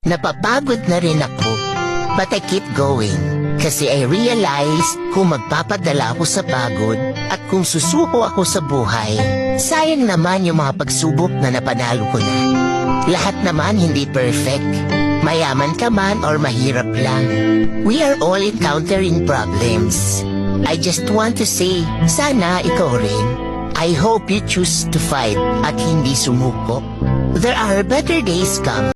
Napapagod na rin ako, but I keep going. Kasi I realize kung magpapadala ako sa pagod at kung susuko ako sa buhay, sayang naman yung mga pagsubok na napanalo ko na. Lahat naman hindi perfect. Mayaman ka man or mahirap lang. We are all encountering problems. I just want to say, sana ikaw rin. I hope you choose to fight at hindi sumuko. There are better days come.